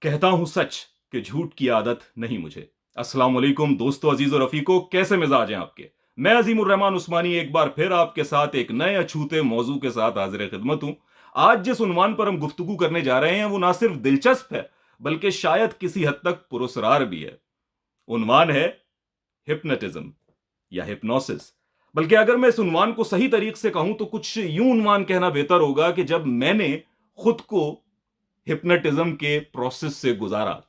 कहता हूं सच कि झूठ की आदत नहीं मुझे। अस्सलाम वालेकुम दोस्तों, अजीज और रफीको, कैसे मिजाज हैं आपके। मैं अजीमुर रहमान उस्मानी एक बार फिर आपके साथ एक नए अछूते मौजू के साथ हाजिर खिदमत हूं। आज जिस उन्वान पर हम गुफ्तगू करने जा रहे हैं वो ना सिर्फ दिलचस्प है बल्कि शायद किसी हद तक पुरस्कार भी है। उन्वान है हिप्नोटिज्म या हिप्नोसिस। बल्कि अगर मैं इस उन्वान को सही तरीके से कहूं तो कुछ यूं उन्वान कहना बेहतर होगा कि जब मैंने खुद को हिप्नोटिज्म के प्रोसेस से गुजारा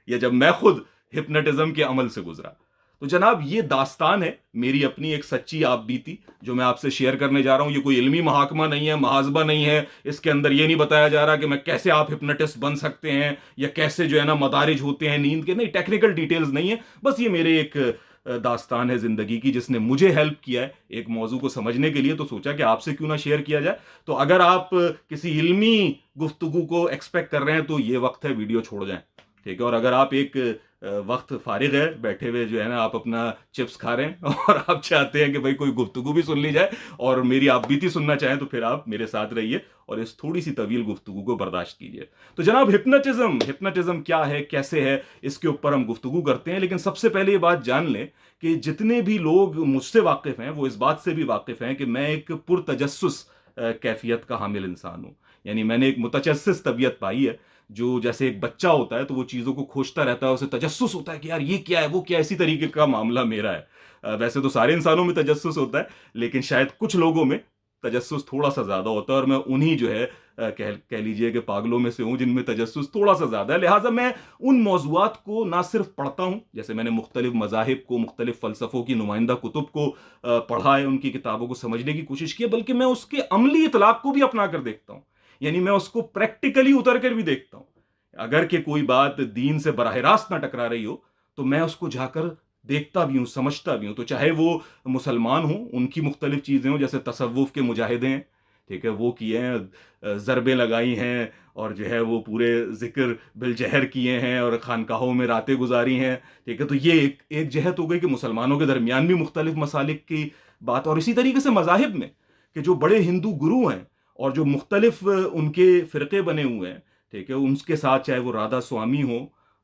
या जब मैं खुद हिप्नोटिज्म के अमल से गुजरा। तो जनाब ये दास्तान है मेरी अपनी एक सच्ची आप बीती जो मैं आपसे शेयर करने जा रहा हूं। ये कोई इल्मी महाकमा नहीं है, महाजबा नहीं है। इसके अंदर ये नहीं बताया जा रहा कि मैं कैसे आप हिप्नोटिस्ट बन सकते हैं या कैसे जो है ना मदारिज होते हैं नींद के। नहीं, टेक्निकल डिटेल्स नहीं है। बस ये मेरे एक दास्तान है जिंदगी की जिसने मुझे हेल्प किया है एक मौजू को समझने के लिए। तो सोचा कि आपसे क्यों ना शेयर किया जाए। तो अगर आप किसी इल्मी गुफ्तगू को एक्सपेक्ट कर रहे हैं तो ये वक्त है वीडियो छोड़ जाएं, ठीक है। और अगर आप एक वक्त फारिग है बैठे हुए जो है ना आप अपना चिप्स खा रहे हैं और आप चाहते हैं कि भाई कोई गुफ्तगू भी सुन ली जाए और मेरी आप बीती सुनना चाहें तो फिर आप मेरे साथ रहिए और इस थोड़ी सी तवील गुफ्तगू को बर्दाश्त कीजिए। तो जनाब हिप्नोटिज्म क्या है, कैसे है, इसके ऊपर हम गुफ्तगू करते हैं। लेकिन सबसे पहले ये बात जान लें कि जितने भी लोग मुझसे वाकिफ हैं वो इस बात से भी वाकिफ हैं कि मैं एक पुरतजस्सुस कैफियत का हामिल इंसान हूं। यानी मैंने एक मुतजस्सिस तबीयत पाई है। जो जैसे एक बच्चा होता है तो वो चीज़ों को खोजता रहता है, उसे तजस्सुस होता है कि यार ये क्या है वो क्या है। इसी तरीके का मामला मेरा है। वैसे तो सारे इंसानों में तजस्सुस होता है लेकिन शायद कुछ लोगों में तजस्सुस थोड़ा सा ज़्यादा होता है और मैं उन्हीं जो है कह लीजिए कि पागलों में से हूँ जिनमें तजस्सुस थोड़ा सा ज़्यादा है। लिहाजा मैं उन मौज़ूआत को ना सिर्फ पढ़ता हूँ, जैसे मैंने मुख्तलिफ मज़ाहिब को, मुख्तलिफ फ़लसफ़ों की नुमाइंदा कुतुब को पढ़ा है, उनकी किताबों को समझने की कोशिश की है, बल्कि मैं उसके अमली इतलाक़ को भी अपना कर देखता हूँ। यानी मैं उसको प्रैक्टिकली उतर कर भी देखता हूँ। अगर के कोई बात दीन से बराह रास्त ना टकरा रही हो तो मैं उसको जाकर देखता भी हूँ, समझता भी हूँ। तो चाहे वो मुसलमान हों, उनकी मुख्तलिफ चीज़ें हों, जैसे तसव्वुफ़ के मुजाहिदे हैं, ठीक है, वो किए हैं, ज़रबें लगाई हैं और जो है वो पूरे ज़िक्र बिलजहर किए हैं और खानकाहों में रातें गुजारी हैं, ठीक है। तो ये एक जहत हो गई कि मुसलमानों के दरमियान भी मुख्तलिफ मसालिक की बात। और इसी तरीके से मज़ाहिब में कि जो बड़े हिंदू गुरु हैं और जो मुख्तलिफ उनके फ़िरक़े बने हुए हैं, ठीक है, उनके साथ चाहे वो राधा स्वामी हो,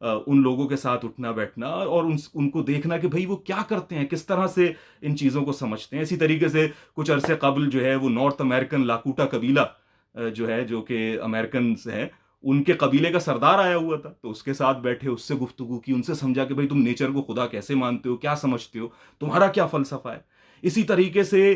उन लोगों के साथ उठना बैठना और उनको देखना कि भाई वो क्या करते हैं, किस तरह से इन चीज़ों को समझते हैं। इसी तरीके से कुछ अरसे कबल जो है वो नॉर्थ अमेरिकन लाकूटा कबीला जो है, जो कि अमेरिकन हैं, उनके कबीले का सरदार आया हुआ था। तो उसके साथ बैठे, उससे गुफ्तगू की, उनसे समझा कि भाई तुम नेचर को खुदा कैसे मानते हो, क्या समझते हो, तुम्हारा क्या फ़लसफ़ा है। इसी तरीके से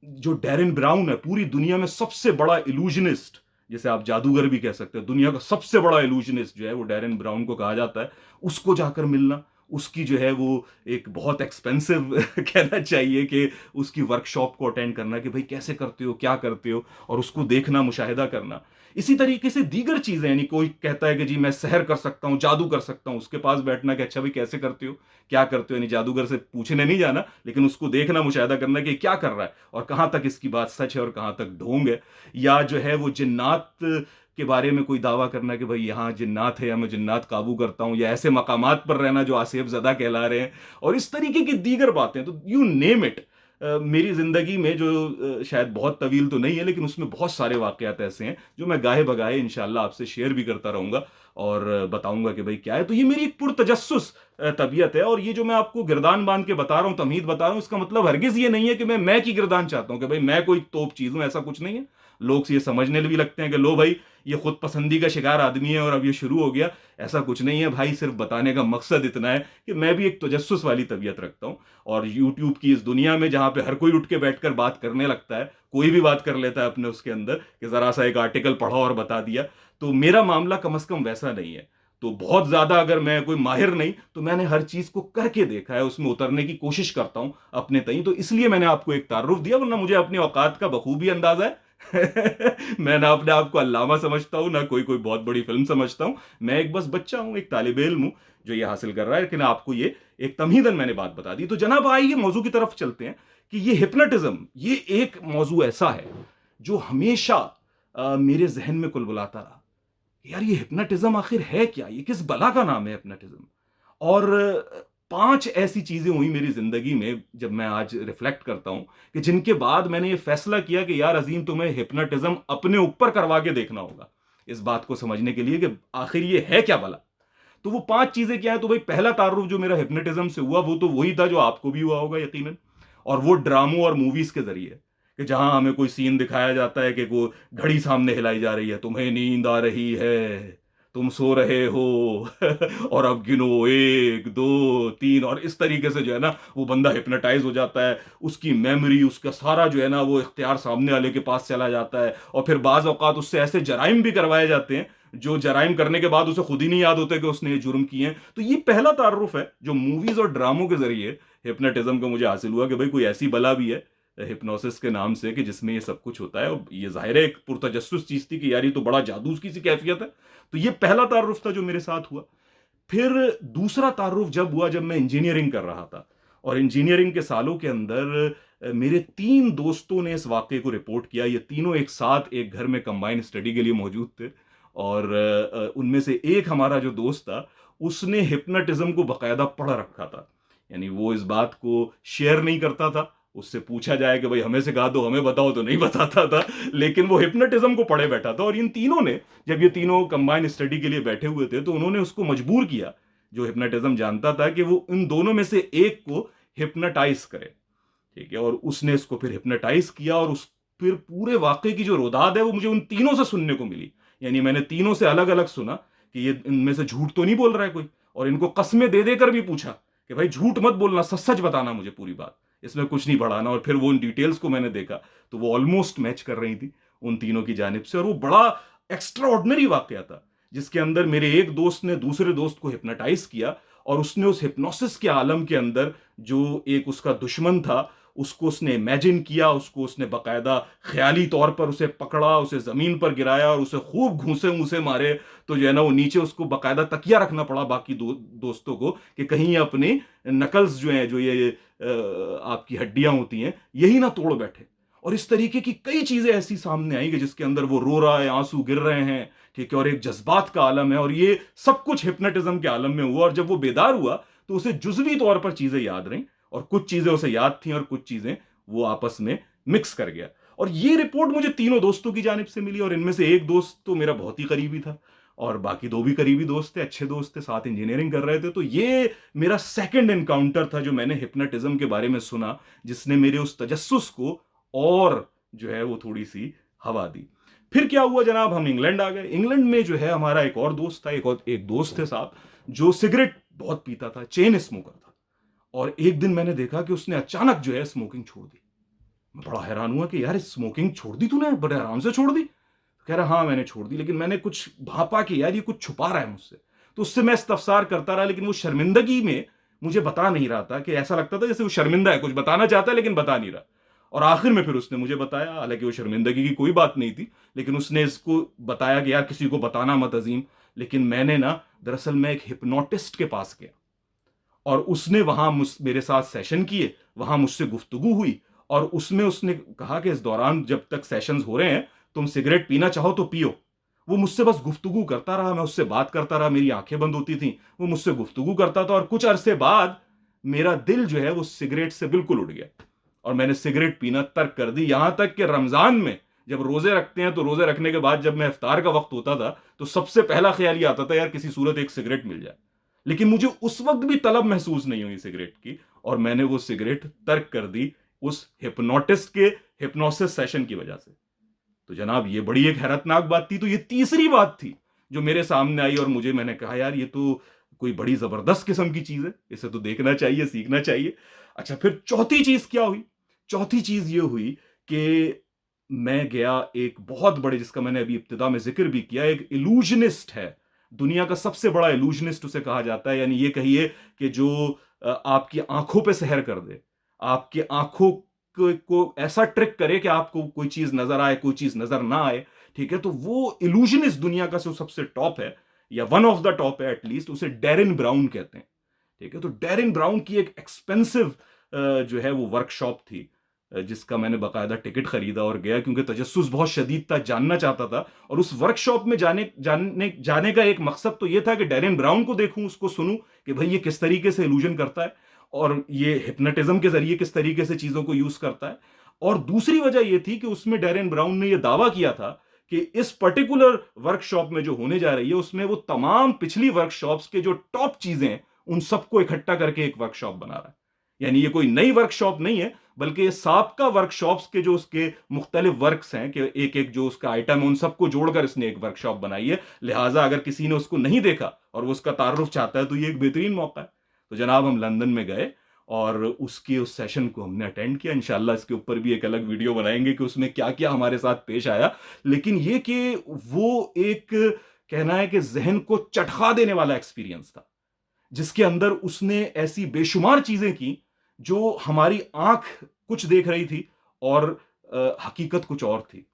जो डैरेन ब्राउन है, पूरी दुनिया में सबसे बड़ा इल्यूजनिस्ट, जिसे आप जादूगर भी कह सकते हैं, दुनिया का सबसे बड़ा इल्यूजनिस्ट जो है वो डैरेन ब्राउन को कहा जाता है। उसको जाकर मिलना, उसकी जो है वो एक बहुत एक्सपेंसिव कहना चाहिए कि उसकी वर्कशॉप को अटेंड करना कि भाई कैसे करते हो, क्या करते हो, और उसको देखना, मुशाहिदा करना। इसी तरीके से दीगर चीज़ें, यानी कोई कहता है कि जी मैं सहर कर सकता हूँ, जादू कर सकता हूँ, उसके पास बैठना कि अच्छा भाई कैसे करते हो, क्या करते हो। यानी जादूगर से पूछने नहीं जाना लेकिन उसको देखना, मुशाहिदा करना कि क्या कर रहा है और कहाँ तक इसकी बात सच है और कहाँ तक ढोंग है। या जो है वो जिन्नात के बारे में कोई दावा करना कि भाई यहाँ जिन्नात है या मैं जिन्नात काबू करता हूँ, या ऐसे मकामात पर रहना जो आसेफ ज़दा कहला रहे हैं, और इस तरीके की दीगर बातें। तो यू नेम इट। मेरी ज़िंदगी में जो शायद बहुत तवील तो नहीं है लेकिन उसमें बहुत सारे वाक़यात ऐसे हैं जो मैं गाहे बगाहे इंशाल्लाह आपसे शेयर भी करता रहूँगा और बताऊँगा कि भाई क्या है। तो ये मेरी एक पुरतजस्सुस तबीयत है। और ये जो मैं आपको गिरदान बांध के बता रहा हूँ, तमहीद बता रहा हूँ, इसका मतलब हरगिज़ ये नहीं है कि मैं की गिरदान चाहता हूँ कि भाई मैं कोई तोप चीज़ हूँ, ऐसा कुछ नहीं है। लोग ये समझने भी लगते हैं कि लो भाई ये खुद पसंदी का शिकार आदमी है और अब ये शुरू हो गया। ऐसा कुछ नहीं है भाई, सिर्फ बताने का मकसद इतना है कि मैं भी एक तजस्सुस वाली तबीयत रखता हूँ। और यूट्यूब की इस दुनिया में जहां पे हर कोई उठ के बैठकर बात करने लगता है, कोई भी बात कर लेता है अपने उसके अंदर कि जरा सा एक आर्टिकल पढ़ा और बता दिया, तो मेरा मामला कम से कम वैसा नहीं है। तो बहुत ज्यादा अगर मैं कोई माहिर नहीं तो मैंने हर चीज को करके देखा है, उसमें उतरने की कोशिश करता हूं अपने तई। तो इसलिए मैंने आपको एक तारुफ दिया, वरना मुझे अपनी औकात का बखूबी अंदाजा है। मैं ना अपने आप को अल्लामा समझता हूं ना कोई कोई बहुत बड़ी फिल्म समझता हूं। मैं एक बस बच्चा हूं, एक तालिब इल्म हूं जो ये हासिल कर रहा है। लेकिन आपको ये एक तमहीदन मैंने बात बता दी। तो जनाब आइए मौजू की तरफ चलते हैं कि ये हिप्नोटिज्म, ये एक मौजू ऐसा है जो हमेशा मेरे जहन में कुलबुलाता रहा। यार ये हिप्नोटिज्म आखिर है क्या, ये किस बला का नाम है हिप्नोटिज्म। और पांच ऐसी चीजें हुई मेरी जिंदगी में जब मैं आज रिफ्लेक्ट करता हूं कि जिनके बाद मैंने ये फैसला किया कि यार अजीम तुम्हें हिप्नोटिज्म अपने ऊपर करवा के देखना होगा। इस बात को समझने के लिए कि आखिर ये है क्या भला। तो वो 5 चीजें क्या है? तो भाई पहला तारुफ जो मेरा हिप्नोटिज्म से हुआ वो तो वही था जो आपको भी हुआ होगा यकीनन, और वो ड्रामों और मूवीज के जरिए, कि जहां हमें कोई सीन दिखाया जाता है कि वो घड़ी सामने हिलाई जा रही है, तुम्हें नींद आ रही है, तुम सो रहे हो और अब गिनो 1 2 3, और इस तरीके से जो है ना वो बंदा हिप्नोटाइज हो जाता है, उसकी मेमोरी, उसका सारा जो है ना वो इख्तियार सामने वाले के पास चला जाता है, और फिर बाज औकात उससे ऐसे जराइम भी करवाए जाते हैं जो जराइम करने के बाद उसे खुद ही नहीं याद होते कि उसने ये जुर्म किए हैं। तो ये पहला तारुफ है जो मूवीज और ड्रामों के जरिए हिप्नोटिज्म का मुझे हासिल हुआ कि भाई कोई ऐसी बला भी है हिप्नोसिस के नाम से कि जिसमें ये सब कुछ होता है। और ये जाहिर है एक पुरतजस्सुस चीज थी कि यार ये तो बड़ा जादू की सी कैफियत है। तो ये पहला तारुफ था जो मेरे साथ हुआ। फिर दूसरा तारुफ जब हुआ जब मैं इंजीनियरिंग कर रहा था, और इंजीनियरिंग के सालों के अंदर मेरे 3 दोस्तों ने इस वाकये को रिपोर्ट किया। ये तीनों एक साथ एक घर में कंबाइंड स्टडी के लिए मौजूद थे, और उनमें से एक हमारा जो दोस्त था उसने हिप्नोटिज्म को बकायदा पढ़ रखा था। यानी वो इस बात को शेयर नहीं करता था, उससे पूछा जाए कि भाई हमें सिखा दो, हमें बताओ, तो नहीं बताता था, लेकिन वो हिप्नोटिज्म को पढ़े बैठा था। और इन तीनों ने, जब ये तीनों कंबाइंड स्टडी के लिए बैठे हुए थे, तो उन्होंने उसको मजबूर किया, जो हिप्नोटिज्म जानता था, कि वो इन दोनों में से एक को हिप्नोटाइज करे। ठीक है, और उसने इसको फिर हिप्नोटाइज किया, और उस फिर पूरे वाकये की जो रोदाद है वो मुझे उन तीनों से सुनने को मिली। यानी मैंने तीनों से अलग अलग सुना कि ये इनमें से झूठ तो नहीं बोल रहा है कोई, और इनको कस्में दे देकर भी पूछा कि भाई झूठ मत बोलना, सच सच बताना मुझे पूरी बात, इसमें कुछ नहीं बढ़ाना। और फिर वो उन डिटेल्स को मैंने देखा तो वो ऑलमोस्ट मैच कर रही थी उन तीनों की जानिब से। और वो बड़ा एक्स्ट्रा ऑर्डिनरी वाकया था, जिसके अंदर मेरे एक दोस्त ने दूसरे दोस्त को हिप्नोटाइज किया, और उसने उस हिप्नोसिस के आलम के अंदर जो एक उसका दुश्मन था उसको उसने इमेजिन किया, उसको उसने बाकायदा ख्याली तौर पर उसे पकड़ा, उसे जमीन पर गिराया और उसे खूब घूसे मूसे मारे। तो जो है ना वो नीचे उसको बाकायदा तकिया रखना पड़ा बाकी दोस्तों को, कि कहीं अपने नकल्स जो हैं, जो ये आपकी हड्डियां होती हैं, यही ना तोड़ बैठे। और इस तरीके की कई चीजें ऐसी सामने आई कि जिसके अंदर वो रो रहा है, आंसू गिर रहे हैं, ठीक है, और एक जज्बात का आलम है, और ये सब कुछ हिप्नोटिज्म के आलम में हुआ। और जब वो बेदार हुआ तो उसे जुजवी तौर पर चीजें याद रहीं, और कुछ चीजें उसे याद थी और कुछ चीजें वो आपस में मिक्स कर गया। और ये रिपोर्ट मुझे तीनों दोस्तों की जानिब से मिली, और इनमें से एक दोस्त तो मेरा बहुत ही करीबी था, और बाकी 2 भी करीबी दोस्त थे, अच्छे दोस्त थे, साथ इंजीनियरिंग कर रहे थे। तो ये मेरा सेकंड एनकाउंटर था जो मैंने हिप्नोटिज्म के बारे में सुना, जिसने मेरे उस तजस्सुस को और जो है वो थोड़ी सी हवा दी। फिर क्या हुआ जनाब, हम इंग्लैंड आ गए। इंग्लैंड में जो है हमारा एक और दोस्त था, एक दोस्त थे साहब, जो सिगरेट बहुत पीता था, चेन स्मोकर था। और एक दिन मैंने देखा कि उसने अचानक जो है स्मोकिंग छोड़ दी। मैं बड़ा हैरान हुआ कि यार स्मोकिंग छोड़ दी तूने, बड़े आराम से छोड़ दी। कह रहा हाँ मैंने छोड़ दी, लेकिन मैंने कुछ भापा कि यार ये कुछ छुपा रहा है मुझसे। तो उससे मैं इस्तफसार करता रहा, लेकिन वो शर्मिंदगी में मुझे बता नहीं रहा था, कि ऐसा लगता था जैसे वो शर्मिंदा है, कुछ बताना चाहता है लेकिन बता नहीं रहा। और आखिर में फिर उसने मुझे बताया, हालांकि वो शर्मिंदगी की कोई बात नहीं थी, लेकिन उसने इसको बताया कि यार किसी को बताना मत अजीम। लेकिन मैंने ना, दरअसल मैं एक हिप्नोटिस्ट के पास गया, और उसने वहां मेरे साथ सेशन किए, वहां मुझसे गुफ्तगू हुई, और उसमें उसने कहा कि इस दौरान जब तक सेशंस हो रहे हैं तुम सिगरेट पीना चाहो तो पियो। वो मुझसे बस गुफ्तगू करता रहा, मैं उससे बात करता रहा, मेरी आंखें बंद होती थी, वो मुझसे गुफ्तगू करता था। और कुछ अरसे बाद मेरा दिल जो है वो सिगरेट से बिल्कुल उड़ गया, और मैंने सिगरेट पीना तर्क कर दी। यहां तक कि रमजान में जब रोजे रखते हैं, तो रोजे रखने के बाद जब मैं इफ्तार का वक्त होता था, तो सबसे पहला ख्याल ये आता था यार किसी सूरत एक सिगरेट मिल जाए। लेकिन मुझे उस वक्त भी तलब महसूस नहीं हुई सिगरेट की, और मैंने वो सिगरेट तर्क कर दी उस हिप्नोटिस्ट के हिप्नोसिस सेशन की वजह से। तो जनाब ये बड़ी एक हैरतनाक बात थी। तो ये तीसरी बात थी जो मेरे सामने आई, और मैंने कहा यार ये तो कोई बड़ी जबरदस्त किस्म की चीज है, इसे तो देखना चाहिए, सीखना चाहिए। अच्छा, फिर चौथी चीज क्या हुई? चौथी चीज ये हुई कि मैं गया एक बहुत बड़े, जिसका मैंने अभी इब्तिदा में जिक्र भी किया, एक इल्यूजनिस्ट है, दुनिया का सबसे बड़ा इल्यूजनिस्ट उसे कहा जाता है। यानी ये कहिए कि जो आपकी आंखों पे सहर कर दे, आपकी आंखों को ऐसा ट्रिक करे कि आपको कोई चीज नजर आए, कोई चीज नजर ना आए। ठीक है, तो वो इल्यूजनिस्ट दुनिया का जो सबसे टॉप है, या वन ऑफ द टॉप है एटलीस्ट, उसे डैरेन ब्राउन कहते हैं। ठीक है, तो डैरेन ब्राउन की एक एक्सपेंसिव जो है वो वर्कशॉप थी, जिसका मैंने बाकायदा टिकट खरीदा और गया, क्योंकि तजस्सुस बहुत शदीद था, जानना चाहता था। और उस वर्कशॉप में जाने का एक मकसद तो यह था कि डैरेन ब्राउन को देखूं, उसको सुनूं कि भाई ये किस तरीके से इल्यूजन करता है, और ये हिप्नोटिज्म के जरिए किस तरीके से चीजों को यूज करता है। और दूसरी वजह यह थी कि उसमें डैरेन ब्राउन ने यह दावा किया था कि इस पर्टिकुलर वर्कशॉप में जो होने जा रही है उसमें वो तमाम पिछली वर्कशॉप्स के जो टॉप चीजें हैं उन सबको इकट्ठा करके एक वर्कशॉप बना रहा है। यानी ये कोई नई वर्कशॉप नहीं है, बल्कि ये साबका वर्कशॉप्स के जो उसके मुख्तलिफ वर्क्स हैं कि एक एक जो उसका आइटम है उन सबको जोड़कर इसने एक वर्कशॉप बनाई है। लिहाजा अगर किसी ने उसको नहीं देखा और वो उसका तारुफ चाहता है तो ये एक बेहतरीन मौका है। तो जनाब हम लंदन में गए और उसके उस सेशन को हमने अटेंड किया। इंशाल्लाह इसके ऊपर भी एक अलग वीडियो बनाएंगे कि उसमें क्या क्या हमारे साथ पेश आया। लेकिन ये कि वो एक कहना है कि जहन को चटका देने वाला एक्सपीरियंस था, जिसके अंदर उसने ऐसी बेशुमार चीजें की जो हमारी आंख कुछ देख रही थी और हकीकत कुछ और थी।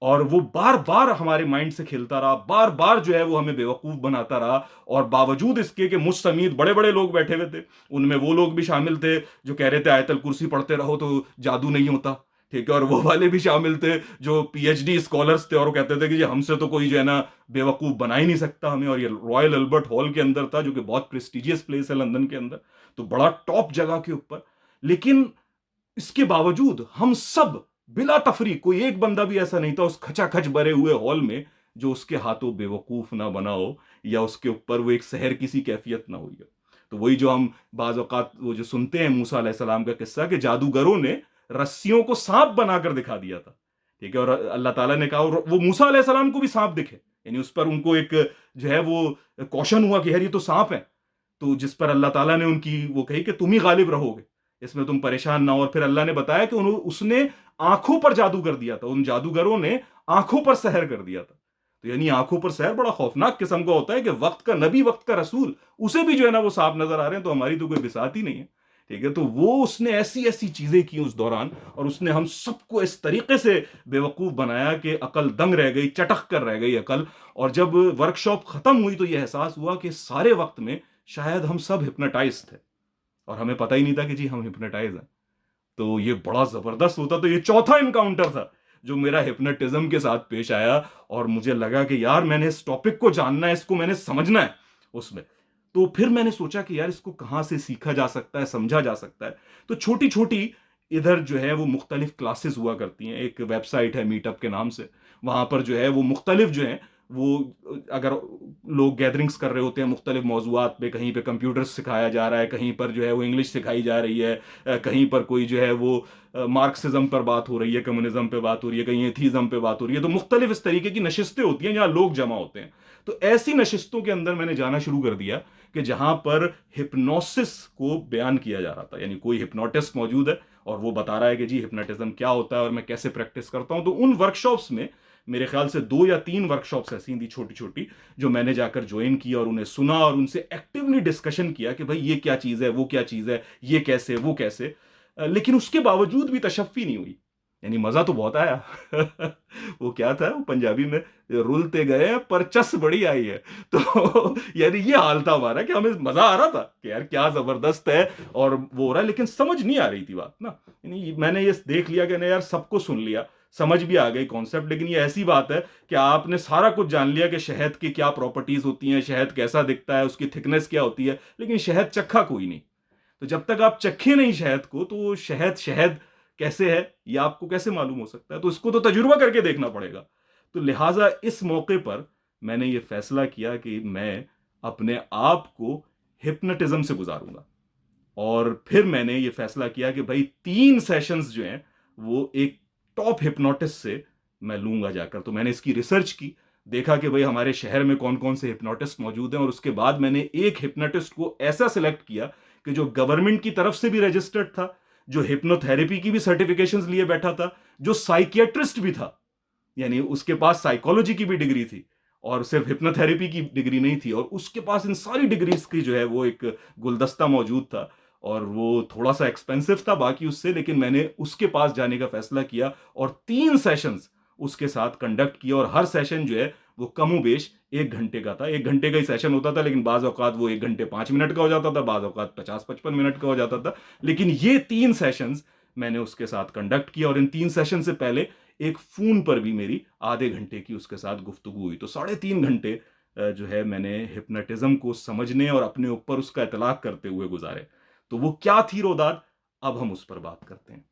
और वो बार बार हमारे माइंड से खेलता रहा, बार बार जो है वो हमें बेवकूफ बनाता रहा। और बावजूद इसके कि मुझ समेत बड़े बड़े लोग बैठे हुए थे, उनमें वो लोग भी शामिल थे जो कह रहे थे आयतल कुर्सी पढ़ते रहो तो जादू नहीं होता, ठीक है, और वो वाले भी शामिल थे जो पीएचडी स्कॉलर्स थे और वो कहते थे कि जी हमसे तो कोई जो है ना बेवकूफ बना ही नहीं सकता हमें। और ये रॉयल अल्बर्ट हॉल के अंदर था, जो कि बहुत प्रेस्टिजियस प्लेस है लंदन के अंदर, तो बड़ा टॉप जगह के ऊपर। लेकिन इसके बावजूद हम सब बिला तफरी, कोई एक बंदा भी ऐसा नहीं था उस खचाखच भरे हुए हॉल में जो उसके हाथों बेवकूफ ना बना हो या उसके ऊपर वो एक सहर किसी कैफियत ना हुई हो। तो वही जो हम बाज औकात वो जो सुनते हैं मूसा अलैहिस्सलाम का किस्सा कि जादूगरों ने रस्सियों को सांप बनाकर दिखा दिया था, ठीक है, और अल्लाह ताला ने कहा और वो मूसा अलैहिस्सलाम को भी सांप दिखे, यानी उस पर उनको एक जो है वो कौशन हुआ कि यार ये तो सांप है। तो जिस पर अल्लाह ताला ने उनकी वो कही कि तुम ही गालिब रहोगे, इसमें तुम परेशान ना हो। और फिर अल्लाह ने बताया कि उसने आंखों पर जादू कर दिया था, उन जादूगरों ने आंखों पर सहर कर दिया था। तो यानी आंखों पर सहर बड़ा खौफनाक किस्म का होता है कि वक्त का नबी, वक्त का रसूल, उसे भी जो है ना वो सांप नजर आ रहे हैं, तो हमारी तो कोई बिसात ही नहीं है, ठीक है। तो वो उसने ऐसी ऐसी चीजें की उस दौरान और उसने हम सबको इस तरीके से बेवकूफ बनाया कि अकल दंग रह गई, चटक कर रह गई अकल। और जब वर्कशॉप खत्म हुई तो यह एहसास हुआ कि सारे वक्त में शायद हम सब हिप्नोटाइज थे और हमें पता ही नहीं था कि जी हम हिप्नोटाइज हैं। तो ये बड़ा जबरदस्त होता। तो ये चौथा इनकाउंटर था जो मेरा हिप्नोटिज्म के साथ पेश आया और मुझे लगा कि यार मैंने इस टॉपिक को जानना है, इसको मैंने समझना है उसमें। तो फिर मैंने सोचा कि यार इसको कहां से सीखा जा सकता है, समझा जा सकता है। तो छोटी छोटी इधर जो है वो मुख्तलिफ क्लासेस हुआ करती हैं। एक वेबसाइट है मीटअप के नाम से, वहां पर जो है वो मुख्तलिफ जो है वो अगर लोग गैदरिंग्स कर रहे होते हैं मुख्तलिफ मौजूआत पे, कहीं पे कंप्यूटर सिखाया जा रहा है, कहीं पर जो है वो इंग्लिश सिखाई जा रही है, कहीं पर कोई जो है वो मार्क्सिज्म पर बात हो रही है, कम्युनिज्म पे बात हो रही है, कहीं एथीज्म पे बात हो रही है। तो मुख्तलिफ इस तरीके की नशिस्तें होती हैं जहां लोग जमा होते हैं। तो ऐसी नशिस्तों के अंदर मैंने जाना शुरू कर दिया कि जहां पर हिप्नोसिस को बयान किया जा रहा था, यानी कोई हिप्नोटिस्ट मौजूद है और वो बता रहा है कि जी हिप्नोटिज्म क्या होता है और मैं कैसे प्रैक्टिस करता हूं। तो उन वर्कशॉप्स में मेरे ख्याल से 2 या 3 वर्कशॉप्स ऐसी थी छोटी छोटी जो मैंने जाकर ज्वाइन की और उन्हें सुना और उनसे एक्टिवली डिस्कशन किया कि भाई ये क्या चीज़ है, वो क्या चीज़ है, ये कैसे, वो कैसे। लेकिन उसके बावजूद भी तशफ़ी नहीं हुई, यानी मज़ा तो बहुत आया। वो क्या था वो पंजाबी में, रुलते गए पर चस बड़ी आई है। तो यानी ये हाल था हमारा कि हमें मज़ा आ रहा था कि यार क्या ज़बरदस्त है और वो हो रहा है, लेकिन समझ नहीं आ रही थी बात ना। यानी मैंने ये देख लिया कि नहीं यार सबको सुन लिया, समझ भी आ गई कॉन्सेप्ट, लेकिन ये ऐसी बात है कि आपने सारा कुछ जान लिया कि शहद की क्या प्रॉपर्टीज होती हैं, शहद कैसा दिखता है, उसकी थिकनेस क्या होती है, लेकिन शहद चखा कोई नहीं। तो जब तक आप चखे नहीं शहद को, तो शहद शहद कैसे है ये आपको कैसे मालूम हो सकता है। तो इसको तो तजुर्बा करके देखना पड़ेगा। तो लिहाजा इस मौके पर मैंने ये फैसला किया कि मैं अपने आप को हिप्नोटिज्म से गुजारूंगा। और फिर मैंने ये फैसला किया कि भाई 3 सेशंस जो हैं वो एक टॉप हिप्नोटिस्ट से मैं लूंगा जाकर। तो मैंने इसकी रिसर्च की, देखा कि भाई हमारे शहर में कौन कौन से हिप्नोटिस्ट मौजूद हैं और उसके बाद मैंने एक हिप्नोटिस्ट को ऐसा सिलेक्ट किया कि जो गवर्नमेंट की तरफ से भी रजिस्टर्ड था, जो हिप्नोथेरेपी की भी सर्टिफिकेशंस लिए बैठा था, जो साइकियाट्रिस्ट भी था, यानी उसके पास साइकोलॉजी की भी डिग्री थी और सिर्फ हिप्नोथेरेपी की डिग्री नहीं थी, और उसके पास इन सारी डिग्रीज की जो है वो एक गुलदस्ता मौजूद था। और वो थोड़ा सा एक्सपेंसिव था बाकी उससे, लेकिन मैंने उसके पास जाने का फैसला किया और 3 सेशंस उसके साथ कंडक्ट किया। और हर सेशन जो है वो कमोबेश 1 घंटे का था। 1 घंटे का ही सेशन होता था, लेकिन बाज औकात वो 1 घंटे 5 मिनट का हो जाता था, बाज औकात 50-55 मिनट का हो जाता था। लेकिन ये 3 सेशंस मैंने उसके साथ कंडक्ट किया और इन 3 सेशन से पहले एक फोन पर भी मेरी आधे घंटे की उसके साथ गुफ्तगू हुई। तो 3.5 घंटे जो है मैंने हिप्नोटिज्म को समझने और अपने ऊपर उसका इतलाक करते हुए गुजारे। तो वो क्या थी रोदाद, अब हम उस पर बात करते हैं।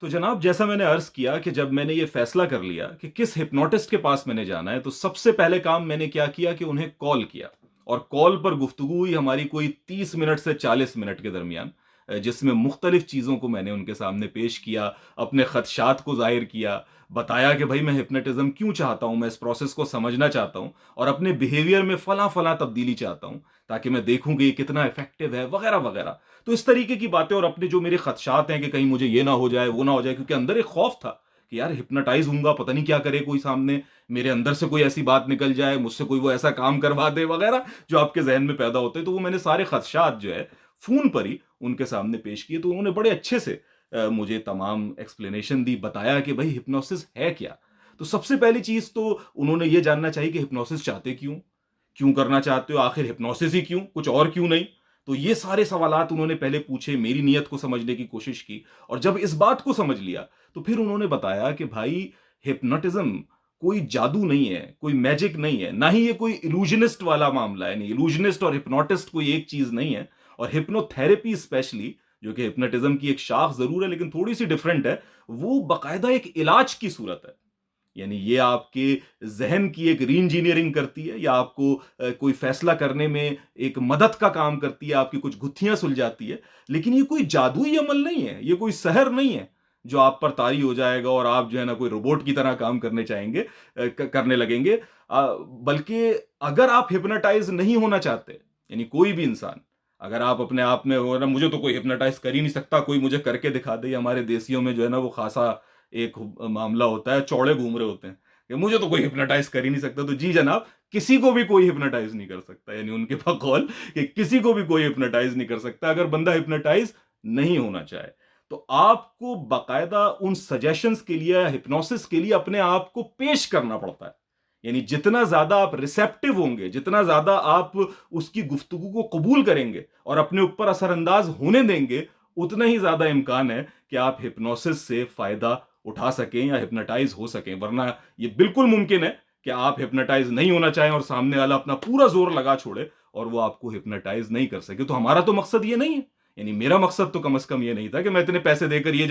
तो जनाब, जैसा मैंने अर्ज किया कि जब मैंने ये फैसला कर लिया कि किस हिप्नोटिस्ट के पास मैंने जाना है, तो सबसे पहले काम मैंने क्या किया कि उन्हें कॉल किया। और कॉल पर गुफ्तगू हुई हमारी कोई 30 मिनट से 40 मिनट के दरमियान, जिसमें मुख्तलिफ चीज़ों को मैंने उनके सामने पेश किया, अपने खदशात को जाहिर किया, बताया कि भाई मैं हिप्नोटिज्म क्यों चाहता हूं, मैं इस प्रोसेस को समझना चाहता हूं और अपने बिहेवियर में फला फला तब्दीली चाहता हूं, ताकि मैं देखूं कि ये कितना इफेक्टिव है, वगैरह वगैरह। तो इस तरीके की बातें, और अपने जो मेरे खदशात हैं कि कहीं मुझे ये ना हो जाए, वो ना हो जाए, क्योंकि अंदर एक खौफ था कि यार हिप्नोटाइज हूंगा, पता नहीं क्या करे कोई सामने, मेरे अंदर से कोई ऐसी बात निकल जाए, मुझसे कोई वो ऐसा काम करवा दे, वगैरह जो आपके जहन में पैदा होते हैं। तो वो मैंने सारे खदशात जो है फोन पर ही उनके सामने पेश किए। तो उन्होंने बड़े अच्छे से मुझे तमाम एक्सप्लेनेशन दी, बताया कि भाई हिप्नोसिस है क्या। तो सबसे पहली चीज तो उन्होंने ये जानना चाहिए कि हिप्नोसिस चाहते क्यों, क्यों करना चाहते हो, आखिर हिप्नोसिस ही क्यों, कुछ और क्यों नहीं। तो ये सारे सवालात उन्होंने पहले पूछे, मेरी नीयत को समझने की कोशिश की। और जब इस बात को समझ लिया तो फिर उन्होंने बताया कि भाई हिप्नोटिज्म कोई जादू नहीं है, कोई मैजिक नहीं है, ना ही ये कोई इल्यूजनिस्ट वाला मामला है। नहीं, इल्यूजनिस्ट और हिप्नोटिस्ट कोई एक चीज नहीं है। और हिप्नोथेरेपी स्पेशली, जो कि हिप्नोटिज्म की एक शाख जरूर है लेकिन थोड़ी सी डिफरेंट है, वो बाकायदा एक इलाज की सूरत है। यानी ये आपके जहन की एक री इंजीनियरिंग करती है, या आपको कोई फैसला करने में एक मदद का काम करती है, आपकी कुछ गुत्थियां सुलझाती है। लेकिन ये कोई जादुई अमल नहीं है, ये कोई सहर नहीं है जो आप पर तारी हो जाएगा और आप जो है ना कोई रोबोट की तरह काम करने चाहेंगे, करने लगेंगे। बल्कि अगर आप हिप्नोटाइज नहीं होना चाहते, यानी कोई भी इंसान, अगर आप अपने आप में हो ना, मुझे तो कोई हिप्नोटाइज कर ही नहीं सकता, कोई मुझे करके दिखा दे, हमारे देसियों में जो है ना वो खासा एक मामला होता है, चौड़े घूम रहे होते हैं कि मुझे तो कोई हिप्नोटाइज कर ही नहीं सकता। तो जी जनाब, किसी को भी कोई हिप्नोटाइज नहीं कर सकता, यानी उनके बकौल कि किसी को भी कोई हिप्नोटाइज नहीं कर सकता अगर बंदा हिप्नोटाइज नहीं होना चाहे। तो आपको बाकायदा उन सजेशंस के लिए, हिप्नोसिस के लिए अपने आप को पेश करना पड़ता है। यानी जितना ज्यादा आप रिसेप्टिव होंगे, जितना ज्यादा आप उसकी गुफ्तगू को कबूल करेंगे और अपने ऊपर असरअंदाज होने देंगे, उतना ही ज्यादा इम्कान है कि आप हिप्नोसिस से फायदा उठा सकें या हिप्नोटाइज हो सकें। वरना यह बिल्कुल मुमकिन है कि आप हिप्नोटाइज नहीं होना चाहें और सामने वाला अपना पूरा जोर लगा छोड़े और वो आपको हिप्नोटाइज नहीं कर सके। तो हमारा तो मकसद ये नहीं है, यानी मेरा मकसद तो कम से कम ये नहीं था कि मैं इतने पैसे देकर ये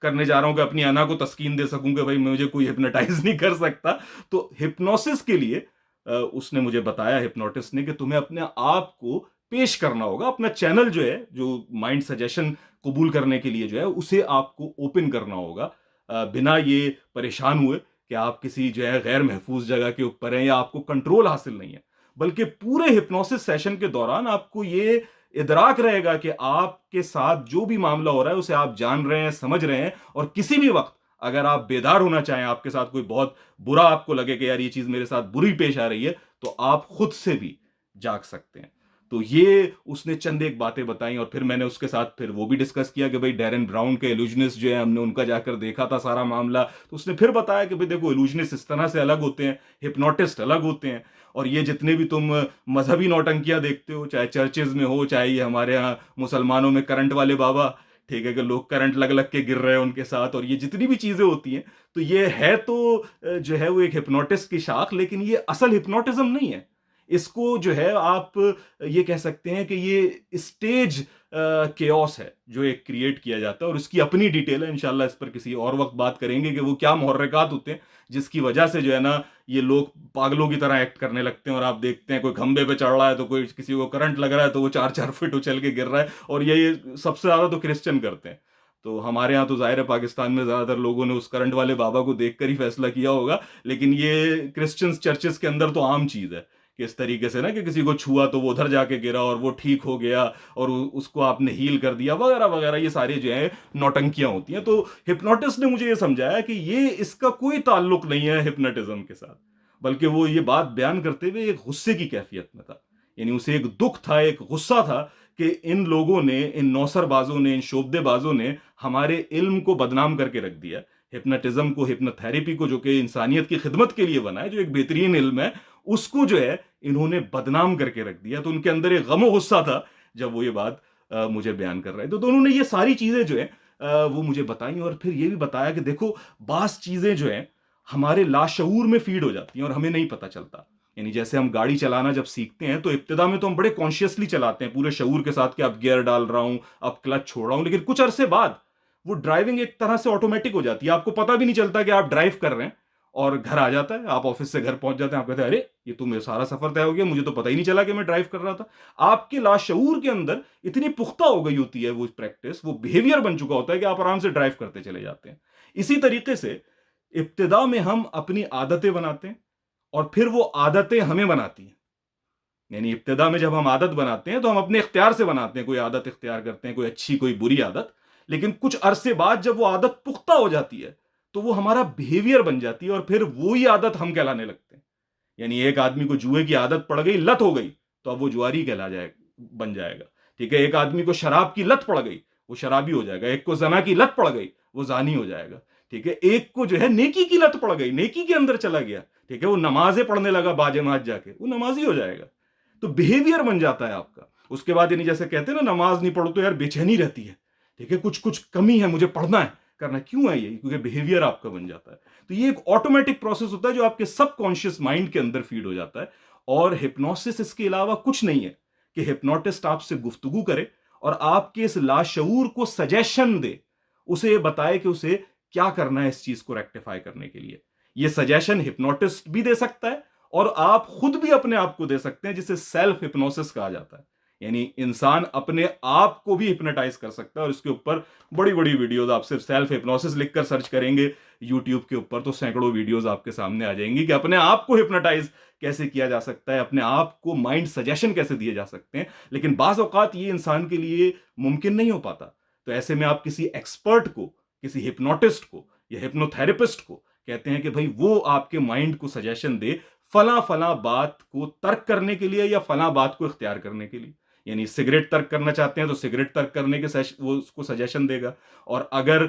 करने जा रहा हूं कि अपनी अना को तस्कीन दे सकूं कि भाई मुझे कोई हिप्नोटाइज नहीं कर सकता। तो हिप्नोसिस के लिए उसने मुझे बताया, हिप्नोटिस्ट ने, कि तुम्हें अपने आप को पेश करना होगा, अपना चैनल जो है, जो माइंड सजेशन कबूल करने के लिए जो है, उसे आपको ओपन करना होगा, बिना ये परेशान हुए कि आप किसी जो है गैर महफूज जगह के ऊपर हैं या आपको कंट्रोल हासिल नहीं है। बल्कि पूरे हिप्नोसिस सेशन के दौरान आपको ये इदराक रहेगा कि आपके साथ जो भी मामला हो रहा है उसे आप जान रहे हैं, समझ रहे हैं। और किसी भी वक्त अगर आप बेदार होना चाहें, आपके साथ कोई बहुत बुरा आपको लगे कि यार ये चीज मेरे साथ बुरी पेश आ रही है, तो आप खुद से भी जाग सकते हैं। तो ये उसने चंद एक बातें बताई और फिर मैंने उसके साथ फिर वो भी डिस्कस किया कि भाई डैरेन ब्राउन के इल्यूजनिस्ट जो है, हमने उनका जाकर देखा था सारा मामला। तो उसने फिर बताया कि भाई देखो, इल्यूजनिस्ट इस तरह से अलग होते हैं, हिप्नोटिस्ट अलग होते हैं। और ये जितने भी तुम मजहबी नौटंकियां देखते हो, चाहे चर्चेज में हो, चाहे ये हमारे यहाँ मुसलमानों में करंट वाले बाबा, ठीक है, कि लोग करंट लग लग के गिर रहे हैं उनके साथ, और ये जितनी भी चीजें होती हैं, तो ये है तो जो है वो एक हिप्नोटिस्ट की शाख, लेकिन ये असल हिप्नोटिज्म नहीं है। इसको जो है आप ये कह सकते हैं कि ये स्टेज केओस है जो एक क्रिएट किया जाता है, और उसकी अपनी डिटेल है। इंशाल्लाह इस पर किसी और वक्त बात करेंगे कि वो क्या मुहर्रिकात होते हैं जिसकी वजह से जो है ना ये लोग पागलों की तरह एक्ट करने लगते हैं। और आप देखते हैं कोई खंबे पे चढ़ रहा है तो कोई, किसी को करंट लग रहा है तो वो 4-4 फीट उछल के गिर रहा है। और ये सबसे ज्यादा तो क्रिश्चियन करते हैं। तो हमारे यहाँ तो जाहिर है पाकिस्तान में ज्यादातर लोगों ने उस करंट वाले बाबा को देखकर ही फैसला किया होगा, लेकिन ये क्रिश्चियंस चर्चेस के अंदर तो आम चीज है कि इस तरीके से ना, कि किसी को छुआ तो वो उधर जाके गिरा और वो ठीक हो गया और उसको आपने हील कर दिया, वगैरह वगैरह। ये सारे जो है नौटंकियां होती हैं। तो हिप्नोटिस्ट ने मुझे ये समझाया कि ये इसका कोई ताल्लुक नहीं है हिप्नोटिज्म के साथ, बल्कि वो ये बात बयान करते हुए एक गुस्से की कैफियत में था। यानी उसे एक दुख था, एक गुस्सा था कि इन लोगों ने, इन नौसरबाजों ने, इन शोबदेबाजों ने हमारे इल्म को बदनाम करके रख दिया। हिप्नोटिज्म को, हिप्नोथेरेपी को, जो कि इंसानियत की खिदमत के लिए बना है, जो एक बेहतरीन इल्म है, उसको जो है इन्होंने बदनाम करके रख दिया। तो उनके अंदर एक गम गुस्सा था जब वो ये बात मुझे बयान कर रहे थे। तो उन्होंने ये सारी चीजें जो है वो मुझे बताई, और फिर ये भी बताया कि देखो, बास चीजें जो है हमारे लाशऊर में फीड हो जाती हैं और हमें नहीं पता चलता। यानी जैसे हम गाड़ी चलाना जब सीखते हैं तो इब्तिदा में तो हम बड़े कॉन्शियसली चलाते हैं, पूरे शऊर के साथ कि अब गियर डाल रहा हूं, अब क्लच छोड़ रहा हूं। लेकिन कुछ अरसे बाद वो ड्राइविंग एक तरह से ऑटोमेटिक हो जाती है, आपको पता भी नहीं चलता कि आप ड्राइव कर रहे हैं, और घर आ जाता है, आप ऑफिस से घर पहुंच जाते हैं, आप कहते हैं अरे ये तो मेरा सारा सफर तय हो गया, मुझे तो पता ही नहीं चला कि मैं ड्राइव कर रहा था। आपके लाशऊर के अंदर इतनी पुख्ता हो गई होती है वो प्रैक्टिस, वो बिहेवियर बन चुका होता है कि आप आराम से ड्राइव करते चले जाते हैं। इसी तरीके से इब्तिदा में हम अपनी आदतें बनाते हैं और फिर वो आदतें हमें बनाती हैं। यानी इब्तिदा में जब हम आदत बनाते हैं तो हम अपने इख्तियार से बनाते हैं, कोई आदत इख्तियार करते हैं, कोई अच्छी कोई बुरी आदत। लेकिन कुछ अरसे बाद जब वो आदत पुख्ता हो जाती है तो वो हमारा बिहेवियर बन जाती है और फिर वो ही आदत हम कहलाने लगते हैं। यानी एक आदमी को जुए की आदत पड़ गई, लत हो गई, तो अब वो जुआरी कहला जाए बन जाएगा। ठीक है, एक आदमी को शराब की लत पड़ गई, वो शराबी हो जाएगा। एक को जना की लत पड़ गई, वो जानी हो जाएगा। ठीक है, एक को जो है नेकी की लत पड़ गई, नेकी के अंदर चला गया, ठीक है, वो नमाजें पढ़ने लगा बाजमात जाके, वो नमाजी हो जाएगा। तो बिहेवियर बन जाता है आपका। उसके बाद यानी जैसे कहते हैं ना, नमाज नहीं पढ़ो तो यार बेचैनी रहती है, ठीक है, कुछ कुछ कमी है, मुझे पढ़ना है, करना क्यों है ये, क्योंकि बिहेवियर आपका बन जाता है। तो ये एक ऑटोमेटिक प्रोसेस होता है जो आपके सबकॉन्शियस माइंड के अंदर फीड हो जाता है। और हिप्नोसिस इसके अलावा कुछ नहीं है कि हिप्नोटिस्ट आपसे गुफ्तगू करे और आपके इस लाशऊर को सजेशन दे, उसे बताए कि उसे क्या करना है इस चीज को रेक्टिफाई करने के लिए। ये सजेशन हिप्नोटिस्ट भी दे सकता है और आप खुद भी अपने आप को दे सकते हैं, जिसे सेल्फ हिप्नोसिस कहा जाता है। यानी इंसान अपने आप को भी हिप्नोटाइज कर सकता है। और इसके ऊपर बड़ी बड़ी वीडियोस, आप सिर्फ सेल्फ हिप्नोसिस लिखकर सर्च करेंगे यूट्यूब के ऊपर तो सैकड़ों वीडियोस आपके सामने आ जाएंगी कि अपने आप को हिप्नोटाइज कैसे किया जा सकता है, अपने आप को माइंड सजेशन कैसे दिए जा सकते हैं। लेकिन बाज औकात ये इंसान के लिए मुमकिन नहीं हो पाता। तो ऐसे में आप किसी एक्सपर्ट को, किसी हिप्नोटिस्ट को या हिप्नोथेरेपिस्ट को कहते हैं कि भाई वो आपके माइंड को सजेशन दे फला फला बात को तर्क करने के लिए या फला बात को इख्तियार करने के लिए। यानी सिगरेट तर्क करना चाहते हैं तो सिगरेट तर्क करने के वो उसको सजेशन देगा। और अगर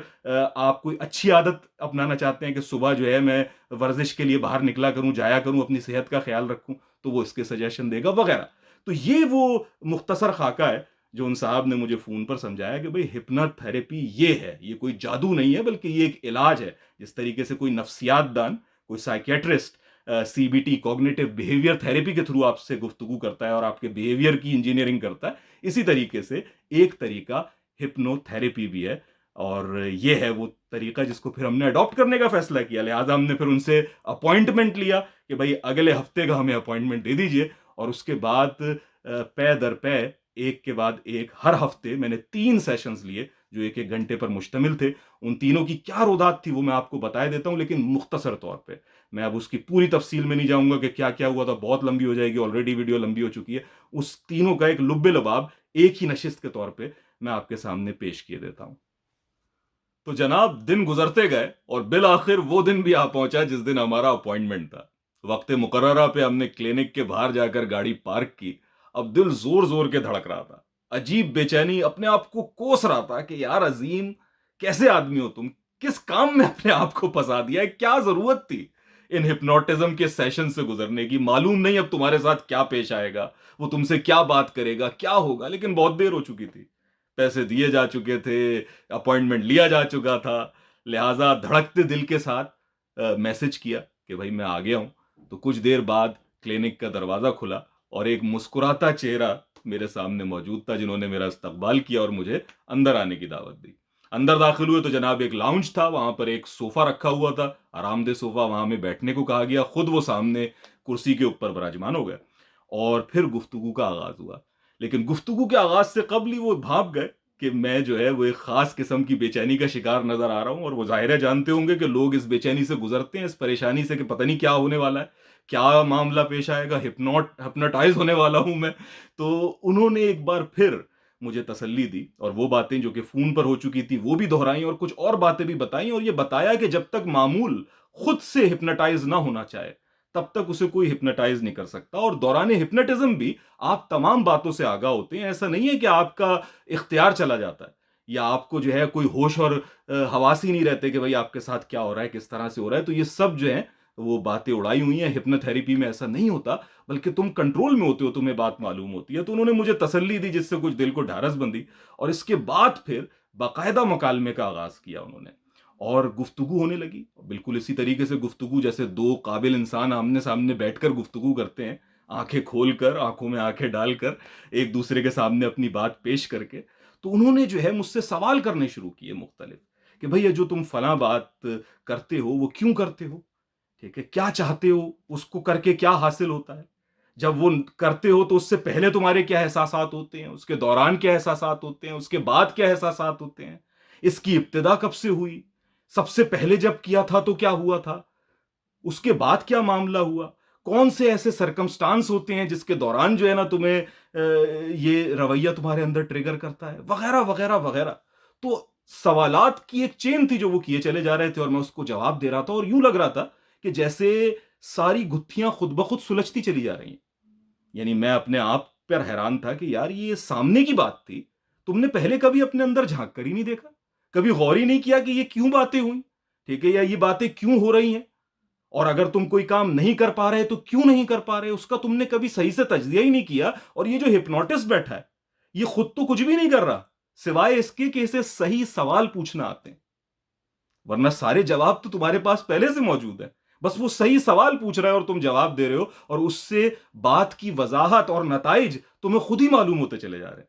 आप कोई अच्छी आदत अपनाना चाहते हैं कि सुबह जो है मैं वर्जिश के लिए बाहर निकला करूं, जाया करूं, अपनी सेहत का ख्याल रखूं, तो वो इसके सजेशन देगा वगैरह। तो ये वो मुख्तसर खाका है जो उन साहब ने मुझे फोन पर समझाया कि भाई हिप्नोथेरेपी ये है, ये कोई जादू नहीं है बल्कि ये एक इलाज है। जिस तरीके से कोई नफ्सियात दान, कोई psychiatrist CBT cognitive behaviour therapy के थ्रू आपसे गुफ्तगू करता है और आपके बिहेवियर की इंजीनियरिंग करता है, इसी तरीके से एक तरीका हिप्नोथेरेपी भी है। और ये है वो तरीका जिसको फिर हमने अडॉप्ट करने का फैसला किया। लिहाजा हमने फिर उनसे अपॉइंटमेंट लिया कि भाई अगले हफ्ते का हमें अपॉइंटमेंट दे दीजिए। और उसके बाद पै दर पै, एक के बाद एक, हर हफ्ते मैंने 3 सेशंस लिए जो एक एक घंटे पर मुश्तमिल थे। उन तीनों की क्या रोदात थी वो मैं आपको बता देता हूं, लेकिन मुख्तसर तौर पे। मैं अब उसकी पूरी तफसील में नहीं जाऊंगा कि क्या क्या हुआ था, बहुत लंबी हो जाएगी, ऑलरेडी वीडियो लंबी हो चुकी है। उस तीनों का एक लुब्बे लबाब एक ही नशिस्त के तौर पे मैं आपके सामने पेश किए देता हूं। तो जनाब, दिन गुजरते गए और बिल आखिर वो दिन भी आ पहुंचा जिस दिन हमारा अपॉइंटमेंट था। वक्त मुकर्ररा पे हमने क्लिनिक के बाहर जाकर गाड़ी पार्क की। अब दिल जोर जोर के धड़क रहा था, अजीब बेचैनी अपने आप को कोस रहा था कि यार अजीम, कैसे आदमी हो तुम, किस काम में अपने आप को फंसा दिया है, क्या जरूरत थी इन हिप्नोटिज्म के सेशन से गुजरने की। मालूम नहीं अब तुम्हारे साथ क्या पेश आएगा, वो तुमसे क्या बात करेगा, क्या होगा, लेकिन बहुत देर हो चुकी थी, पैसे दिए जा चुके थे, अपॉइंटमेंट लिया जा चुका था। लिहाजा धड़कते दिल के साथ मैसेज किया कि भाई मैं आ गया हूं। तो कुछ देर बाद क्लिनिक का दरवाजा खुला और एक मुस्कुराता चेहरा मेरे सामने मौजूद था, जिन्होंने मेरा इस्तकबाल किया और मुझे अंदर आने की दावत दी। अंदर दाखिल हुए तो जनाब एक लाउंज था, वहां पर एक सोफा रखा हुआ था, आरामदेह सोफा, वहां में बैठने को कहा गया। खुद वो सामने कुर्सी के ऊपर विराजमान हो गए और फिर गुफ्तगू का आगाज हुआ। लेकिन गुफ्तगू के आगाज से कबल ही वो भाप गए कि मैं जो है वो एक खास किस्म की बेचैनी का शिकार नजर आ रहा हूं। और वो जाहिर है जानते होंगे कि लोग इस बेचैनी से गुजरते हैं, इस परेशानी से कि पता नहीं क्या होने वाला है, क्या मामला पेश आएगा, हिप्नोटाइज होने वाला हूं मैं। तो उन्होंने एक बार फिर मुझे तसल्ली दी और वो बातें जो कि फोन पर हो चुकी थी वो भी दोहराई और कुछ और बातें भी बताई। और ये बताया कि जब तक मामूल खुद से हिप्नोटाइज ना होना चाहे तब तक उसे कोई हिप्नोटाइज नहीं कर सकता। और दौरान हिप्नोटिज्म भी आप तमाम बातों से आगाह होते हैं। ऐसा नहीं है कि आपका इख्तियार चला जाता है या आपको जो है कोई होश और हवास ही नहीं रहते कि भाई आपके साथ क्या हो रहा है, किस तरह से हो रहा है। तो ये सब जो है वो बातें उड़ाई हुई हैं। हिप्नोथेरेपी में ऐसा नहीं होता, बल्कि तुम कंट्रोल में होते हो, तुम्हें बात मालूम होती है। तो उन्होंने मुझे तसल्ली दी जिससे कुछ दिल को ढारस बंदी। और इसके बाद फिर बाकायदा मकालमे का आगाज किया उन्होंने और गुफ्तगू होने लगी। बिल्कुल इसी तरीके से गुफ्तगू जैसे दो काबिल इंसान आमने सामने बैठकर गुफ्तगू करते हैं, आंखें खोलकर, आंखों में आंखें डालकर, एक दूसरे के सामने अपनी बात पेश करके। तो उन्होंने जो है मुझसे सवाल करने शुरू किए मुख्तलिफ, कि भैया जो तुम फलां बात करते हो वो क्यों करते हो, ठीक है, क्या चाहते हो, उसको करके क्या हासिल होता है, जब वो करते हो तो उससे पहले तुम्हारे क्या एहसासात होते हैं, उसके दौरान क्या एहसासात होते हैं, उसके बाद क्या एहसासात होते हैं, इसकी इब्तिदा कब से हुई, सबसे पहले जब किया था तो क्या हुआ था, उसके बाद क्या मामला हुआ, कौन से ऐसे सरकमस्टांस होते हैं जिसके दौरान जो है ना तुम्हें ये रवैया तुम्हारे अंदर ट्रिगर करता है, वगैरह वगैरह वगैरह। तो सवालात की एक चेन थी जो वो किए चले जा रहे थे और मैं उसको जवाब दे रहा था, और यूं लग रहा था कि जैसे सारी गुत्थियां खुद ब खुद सुलझती चली जा रही हैं। यानी मैं अपने आप पर हैरान था कि यार ये सामने की बात थी, तुमने पहले कभी अपने अंदर झांक कर ही नहीं देखा, कभी गौर ही नहीं किया कि ये क्यों बातें हुई, ठीक है, या ये बातें क्यों हो रही हैं, और अगर तुम कोई काम नहीं कर पा रहे तो क्यों नहीं कर पा रहे, उसका तुमने कभी सही से तज्जिया ही नहीं किया। और ये जो हिप्नोटिस्ट बैठा है, ये खुद तो कुछ भी नहीं कर रहा सिवाय इसके कि इसे सही सवाल पूछना आते हैं, वरना सारे जवाब तो तुम्हारे पास पहले से मौजूद है। बस वो सही सवाल पूछ रहा है और तुम जवाब दे रहे हो, और उससे बात की वजाहत और नताइज तुम्हें खुद ही मालूम होते चले जा रहे हैं।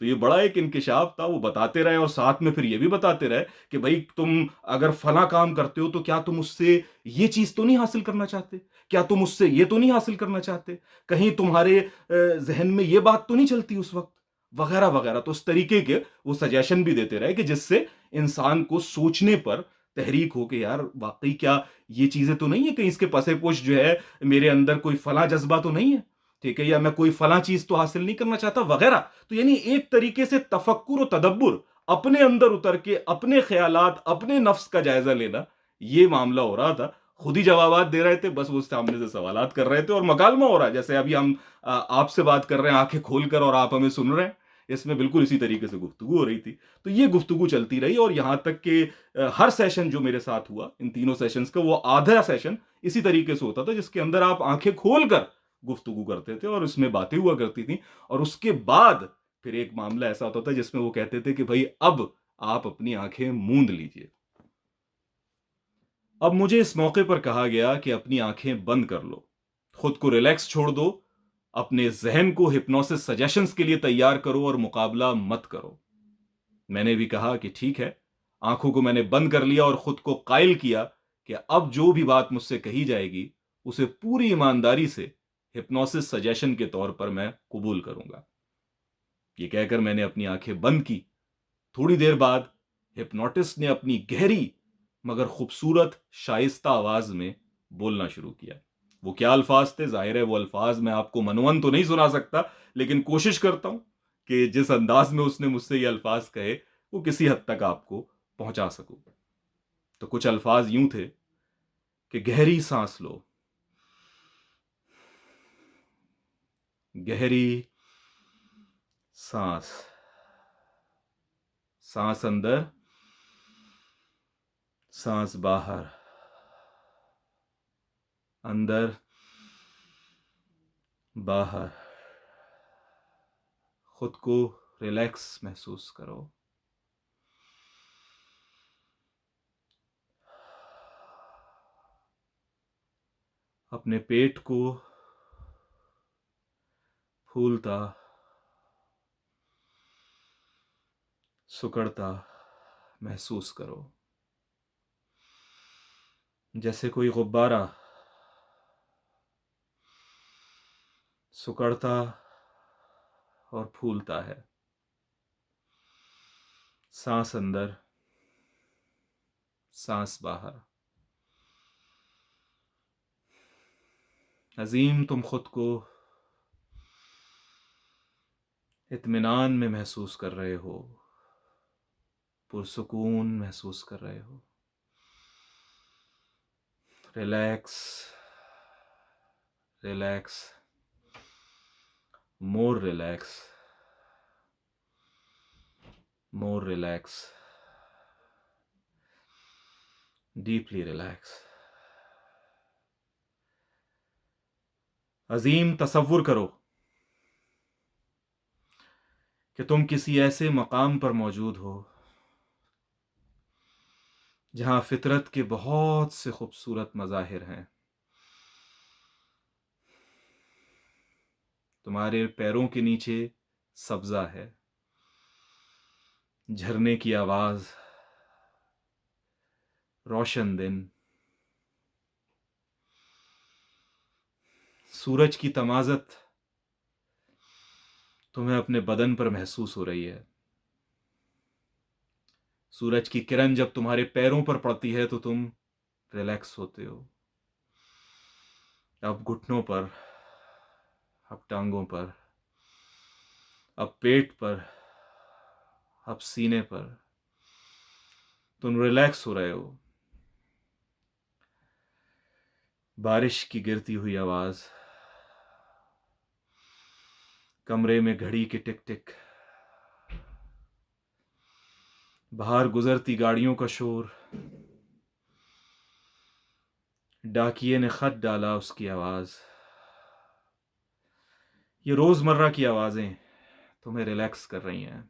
तो ये बड़ा एक इंकिशाफ था, वो बताते रहे और साथ में फिर ये भी बताते रहे कि भाई तुम अगर फला काम करते हो तो क्या तुम उससे ये चीज तो नहीं हासिल करना चाहते, क्या तुम उससे ये तो नहीं हासिल करना चाहते, कहीं तुम्हारे जहन में ये बात तो नहीं चलती उस वक्त, वगैरह वगैरह। तो उस तरीके के वो सजेशन भी देते रहे कि जिससे इंसान को सोचने पर तहरीक हो कि यार वाकई क्या ये चीजें तो नहीं है, कहीं इसके पसेपोश जो है मेरे अंदर कोई फला जज्बा तो नहीं है, ठीक है, या मैं कोई फला चीज तो हासिल नहीं करना चाहता, वगैरह। तो यानी एक तरीके से तफक्कुर और तदब्बुर, अपने अंदर उतर के अपने ख्यालात, अपने नफ्स का जायजा लेना, ये मामला हो रहा था। खुद ही जवाबात दे रहे थे, बस वो सामने से सवालात कर रहे थे और मकालमा हो रहा है, जैसे अभी हम आपसे बात कर रहे हैं आंखें खोलकर और आप हमें सुन रहे हैं, इसमें बिल्कुल इसी तरीके से गुफ्तगू हो रही थी। तो ये गुफ्तगू चलती रही और यहां तक कि हर सेशन जो मेरे साथ हुआ इन तीनों सेशंस का, वो आधा सेशन इसी तरीके से होता था जिसके अंदर आप आंखें खोलकर गुफ्तगू करते थे और उसमें बातें हुआ करती थी। और उसके बाद फिर एक मामला ऐसा होता था जिसमें वो कहते थे कि भाई अब आप अपनी आंखें मूंद लीजिए। अब मुझे इस मौके पर कहा गया कि अपनी आंखें बंद कर लो, खुद को रिलैक्स छोड़ दो, अपने जहन को हिप्नोसिस सजेशंस के लिए तैयार करो और मुकाबला मत करो। मैंने भी कहा कि ठीक है, आंखों को मैंने बंद कर लिया और खुद को कायल किया कि अब जो भी बात मुझसे कही जाएगी उसे पूरी ईमानदारी से हिप्नोसिस सजेशन के तौर पर मैं कबूल करूंगा। ये कहकर मैंने अपनी आंखें बंद की। थोड़ी देर बाद हिप्नोटिस्ट ने अपनी गहरी मगर खूबसूरत शाइस्ता आवाज में बोलना शुरू किया। वो क्या अल्फाज थे, जाहिर है वो अल्फाज मैं आपको मनवन तो नहीं सुना सकता, लेकिन कोशिश करता हूं कि जिस अंदाज में उसने मुझसे ये अल्फाज कहे वो किसी हद तक आपको पहुंचा सकूं। तो कुछ अल्फाज यूं थे कि गहरी सांस लो, गहरी सांस, सांस अंदर, सांस बाहर, अंदर, बाहर। खुद को रिलैक्स महसूस करो। अपने पेट को फूलता, सुकड़ता महसूस करो, जैसे कोई गुब्बारा सुकड़ता और फूलता है। सांस अंदर, सांस बाहर। अजीम, तुम खुद को इत्मीनान में महसूस कर रहे हो, पुरसुकून महसूस कर रहे हो। Relax, relax, more relax, more relax, deeply relax. Azeem, तसव्वुर करो कि तुम किसी ऐसे मकाम पर मौजूद हो जहां फितरत के बहुत से खूबसूरत मज़ाहिर हैं। तुम्हारे पैरों के नीचे सब्जा है, झरने की आवाज, रोशन दिन, सूरज की तमाजत तुम्हें अपने बदन पर महसूस हो रही है। सूरज की किरण जब तुम्हारे पैरों पर पड़ती है तो तुम रिलैक्स होते हो। अब घुटनों पर, अब टांगों पर, अब पेट पर, अब सीने पर तुम रिलैक्स हो रहे हो। बारिश की गिरती हुई आवाज, कमरे में घड़ी की टिक टिक, बाहर गुजरती गाड़ियों का शोर, डाकिये ने खत डाला उसकी आवाज। ये रोजमर्रा की आवाजें तुम्हें रिलैक्स कर रही हैं।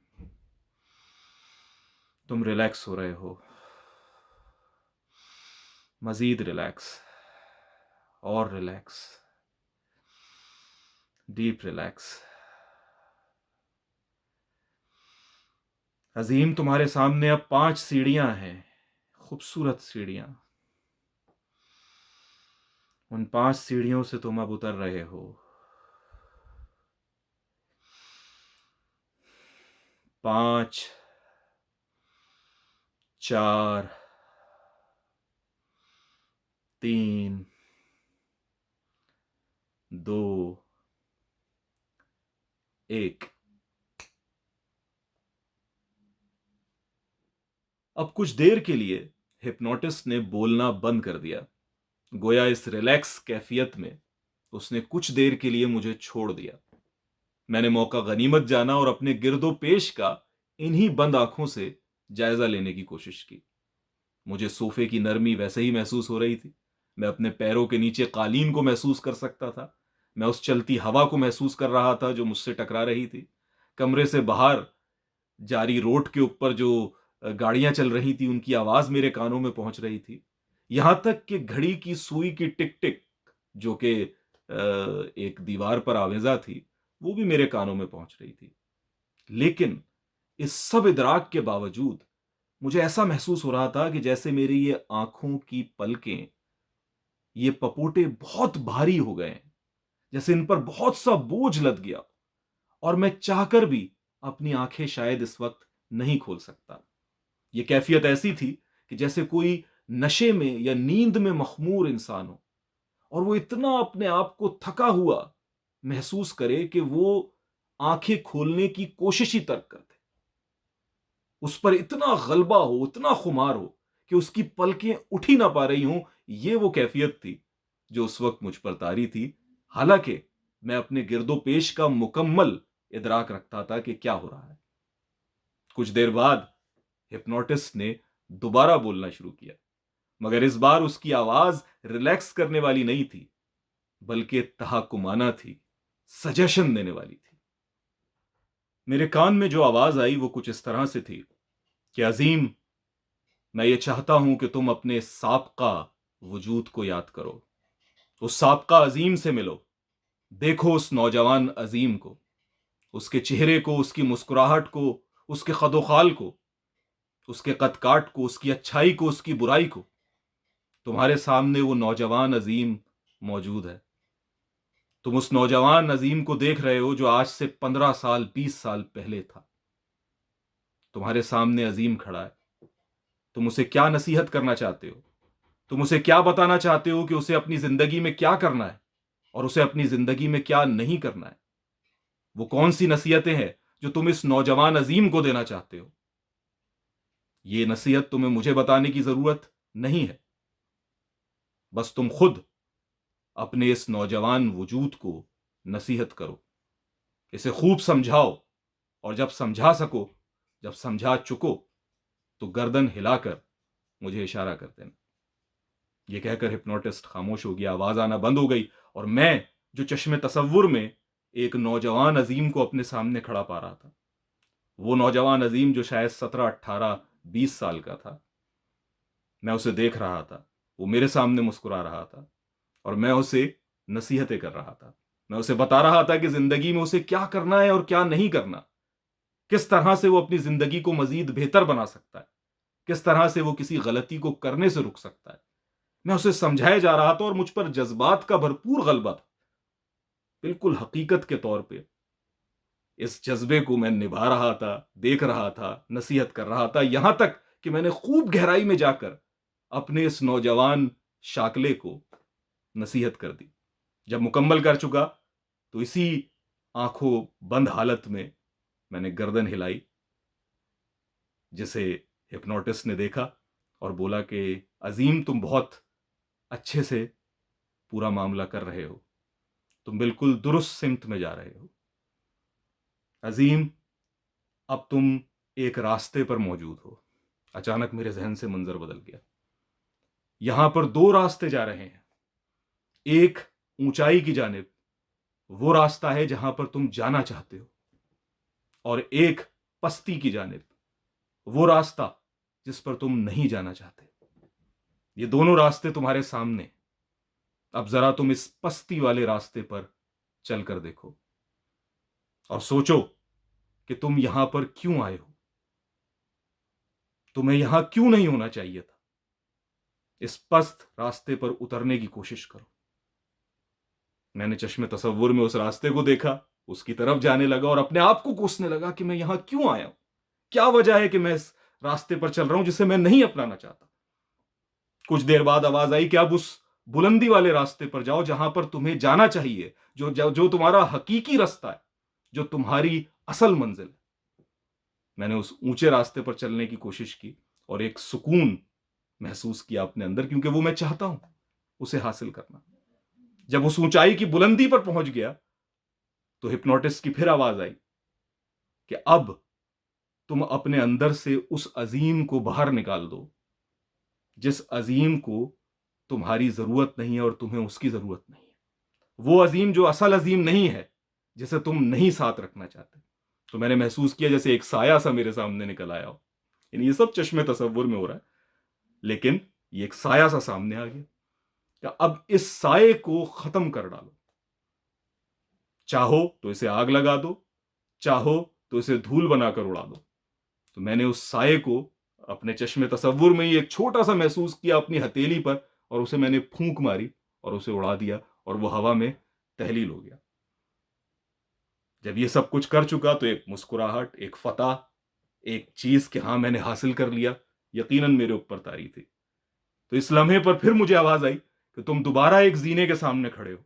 तुम रिलैक्स हो रहे हो, मजीद रिलैक्स, और रिलैक्स, डीप रिलैक्स। अजीम, तुम्हारे सामने अब 5 सीढ़ियां हैं, खूबसूरत सीढ़ियां। उन 5 सीढ़ियों से तुम अब उतर रहे हो। 5, 4, 3, 2, 1। अब कुछ देर के लिए हिप्नोटिस्ट ने बोलना बंद कर दिया। गोया इस रिलैक्स कैफियत में उसने कुछ देर के लिए मुझे छोड़ दिया। मैंने मौका गनीमत जाना और अपने गिरदो पेश का इन्हीं बंद आंखों से जायजा लेने की कोशिश की। मुझे सोफे की नरमी वैसे ही महसूस हो रही थी। मैं अपने पैरों के नीचे कालीन को महसूस कर सकता था। मैं उस चलती हवा को महसूस कर रहा था जो मुझसे टकरा रही थी। कमरे से बाहर जारी रोड के ऊपर जो गाड़ियां चल रही थी उनकी आवाज मेरे कानों में पहुंच रही थी। यहां तक कि घड़ी की सुई की टिक टिक जो कि एक दीवार पर आवेजा थी वो भी मेरे कानों में पहुंच रही थी। लेकिन इस सब इदराक के बावजूद मुझे ऐसा महसूस हो रहा था कि जैसे मेरी ये आंखों की पलकें, ये पपोटे बहुत भारी हो गए हैं, जैसे इन पर बहुत सा बोझ लद गया और मैं चाहकर भी अपनी आंखें शायद इस वक्त नहीं खोल सकता। यह कैफियत ऐसी थी कि जैसे कोई नशे में या नींद में मखमूर इंसान हो और वो इतना अपने आप को थका हुआ महसूस करे कि वो आंखें खोलने की कोशिश ही तर्क कर दे। उस पर इतना गलबा हो, इतना खुमार हो कि उसकी पलकें उठ ही ना पा रही हूं। ये वो कैफियत थी जो उस वक्त मुझ पर तारी थी। हालांकि मैं अपने गिरदो पेश का मुकम्मल इदराक रखता था कि क्या हो रहा है। कुछ देर बाद हिप्नोटिस्ट ने दोबारा बोलना शुरू किया, मगर इस बार उसकी आवाज रिलैक्स करने वाली नहीं थी, बल्कि तहकुमाना थी, सजेशन देने वाली थी। मेरे कान में जो आवाज आई वो कुछ इस तरह से थी कि अजीम, मैं ये चाहता हूं कि तुम अपने साबका वजूद को याद करो। उस साबका अजीम से मिलो। देखो उस नौजवान अजीम को, उसके चेहरे को, उसकी मुस्कुराहट को, उसके खदोखाल को, उसके कदकाट को, उसकी अच्छाई को, उसकी बुराई को। तुम्हारे सामने वो नौजवान अजीम मौजूद है। तुम उस नौजवान अजीम को देख रहे हो जो आज से 15 साल 20 साल पहले था। तुम्हारे सामने अजीम खड़ा है। तुम उसे क्या नसीहत करना चाहते हो? तुम उसे क्या बताना चाहते हो कि उसे अपनी जिंदगी में क्या करना है और उसे अपनी जिंदगी में क्या नहीं करना है? वो कौन सी नसीहतें हैं जो तुम इस नौजवान अजीम को देना चाहते हो? ये नसीहत तुम्हें मुझे बताने की जरूरत नहीं है। बस तुम खुद अपने इस नौजवान वजूद को नसीहत करो, इसे खूब समझाओ और जब समझा सको, जब समझा चुको, तो गर्दन हिलाकर मुझे इशारा कर देना। यह कहकर हिप्नोटिस्ट खामोश हो गया, आवाज आना बंद हो गई और मैं जो चश्मे तसव्वुर में एक नौजवान अजीम को अपने सामने खड़ा पा रहा था, वो नौजवान अजीम जो शायद 17, 18, 20 साल का था, मैं उसे देख रहा था। वो मेरे सामने मुस्कुरा रहा था और मैं उसे नसीहतें कर रहा था। मैं उसे बता रहा था कि जिंदगी में उसे क्या करना है और क्या नहीं करना। किस तरह से वो अपनी जिंदगी को मजीद बेहतर बना सकता है, किस तरह से वो किसी गलती को करने से रुक सकता है। मैं उसे समझाए जा रहा था और मुझ पर जज्बात का भरपूर गलबा था, बिल्कुल हकीकत के तौर पे। इस जज्बे को मैं निभा रहा था, देख रहा था, नसीहत कर रहा था, यहां तक कि मैंने खूब गहराई में जाकर अपने इस नौजवान शाकले को नसीहत कर दी। जब मुकम्मल कर चुका तो इसी आंखों बंद हालत में मैंने गर्दन हिलाई, जिसे हिप्नोटिस्ट ने देखा और बोला कि अजीम, तुम बहुत अच्छे से पूरा मामला कर रहे हो, तुम बिल्कुल दुरुस्त सिमत में जा रहे हो। अजीम, अब तुम एक रास्ते पर मौजूद हो। अचानक मेरे जहन से मंजर बदल गया। यहां पर दो रास्ते जा रहे हैं। एक ऊंचाई की जानिब, वो रास्ता है जहां पर तुम जाना चाहते हो, और एक पस्ती की जानिब, वो रास्ता जिस पर तुम नहीं जाना चाहते। ये दोनों रास्ते तुम्हारे सामने। अब जरा तुम इस पस्ती वाले रास्ते पर चलकर देखो और सोचो कि तुम यहां पर क्यों आए हो, तुम्हें यहां क्यों नहीं होना चाहिए था। इस पस्त रास्ते पर उतरने की कोशिश करो। मैंने चश्मे तसव्वुर में उस रास्ते को देखा, उसकी तरफ जाने लगा और अपने आप को कोसने लगा कि मैं यहां क्यों आया हूं। क्या वजह है कि मैं इस रास्ते पर चल रहा हूं जिसे मैं नहीं अपनाना चाहता। कुछ देर बाद आवाज आई कि अब उस बुलंदी वाले रास्ते पर जाओ जहां पर तुम्हें जाना चाहिए, जो तुम्हारा हकीकी रास्ता है, जो तुम्हारी असल मंजिल है। मैंने उस ऊंचे रास्ते पर चलने की कोशिश की और एक सुकून महसूस किया अपने अंदर, क्योंकि वो मैं चाहता हूं उसे हासिल करना। जब उस ऊंचाई की बुलंदी पर पहुंच गया तो हिप्नोटिस्ट की फिर आवाज आई कि अब तुम अपने अंदर से उस अजीम को बाहर निकाल दो, जिस अजीम को तुम्हारी जरूरत नहीं है और तुम्हें उसकी जरूरत नहीं है। वो अजीम जो असल अजीम नहीं है, जिसे तुम नहीं साथ रखना चाहते। तो मैंने महसूस किया जैसे एक साया सा मेरे सामने निकल आया हो। यानी ये सब चश्मे तसव्वुर में हो रहा है, लेकिन ये एक साया सा सामने आ गया कि अब इस साये को खत्म कर डालो। चाहो तो इसे आग लगा दो, चाहो तो इसे धूल बनाकर उड़ा दो। तो मैंने उस साये को अपने चश्मे तसव्वुर में ही एक छोटा सा महसूस किया अपनी हथेली पर, और उसे मैंने फूंक मारी और उसे उड़ा दिया और वो हवा में तहलील हो गया। जब ये सब कुछ कर चुका तो एक मुस्कुराहट, एक फतह, एक चीज कि हाँ मैंने हासिल कर लिया, यकीनन मेरे ऊपर तारी थी। तो इस लम्हे पर फिर मुझे आवाज आई कि तुम दोबारा एक जीने के सामने खड़े हो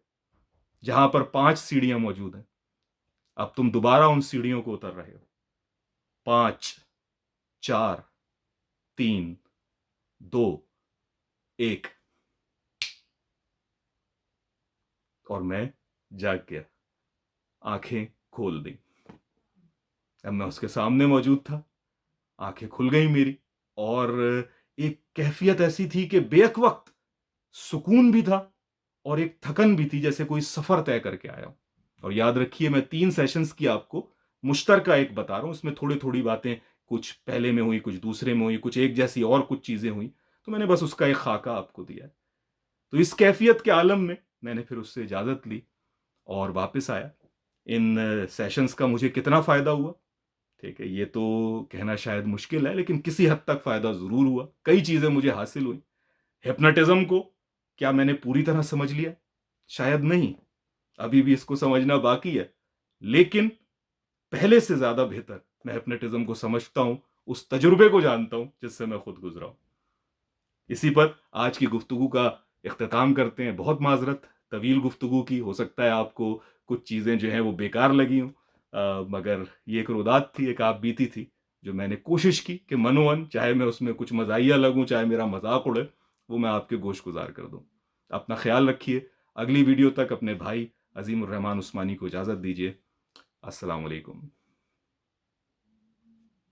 जहां पर 5 सीढ़ियां मौजूद हैं। अब तुम दोबारा उन सीढ़ियों को उतर रहे हो। 5, 4, 3, 2, 1। और मैं जाग गया, आंखें खोल दी। अब मैं उसके सामने मौजूद था, आंखें खुल गई मेरी, और एक कैफियत ऐसी थी कि बेक वक्त सुकून भी था और एक थकन भी थी, जैसे कोई सफर तय करके आया हूं। और याद रखिए, मैं 3 सेशंस की आपको मुश्तरका एक बता रहा हूं, इसमें थोड़ी थोड़ी बातें कुछ पहले में हुई, कुछ दूसरे में हुई, कुछ एक जैसी और कुछ चीजें हुई, तो मैंने बस उसका एक खाका आपको दिया। तो इस कैफियत के आलम में मैंने फिर उससे इजाजत ली और वापस आया। इन सेशंस का मुझे कितना फायदा हुआ, ठीक है, ये तो कहना शायद मुश्किल है, लेकिन किसी हद तक फायदा जरूर हुआ। कई चीजें मुझे हासिल हुई। हिप्नोटिज्म को क्या मैंने पूरी तरह समझ लिया? शायद नहीं, अभी भी इसको समझना बाकी है, लेकिन पहले से ज्यादा बेहतर मैं हिप्नोटिज्म को समझता हूं, उस तजुर्बे को जानता हूं जिससे मैं खुद गुजरा हूं। इसी पर आज की गुफ्तगू का इख्तिताम करते हैं। बहुत माजरत तवील गुफ्तगू की, हो सकता है आपको कुछ चीज़ें जो हैं वो बेकार लगी हों, मगर ये एक रुदात थी, एक आप बीती थी, जो मैंने कोशिश की कि मनोवन, चाहे मैं उसमें कुछ मजाहिया लगूं, चाहे मेरा मजाक उड़े, वो मैं आपके गोश गुजार कर दूं। अपना ख्याल रखिए। अगली वीडियो तक अपने भाई अजीम उर रहमान उस्मानी को इजाज़त दीजिए। अस्सलाम वालेकुम।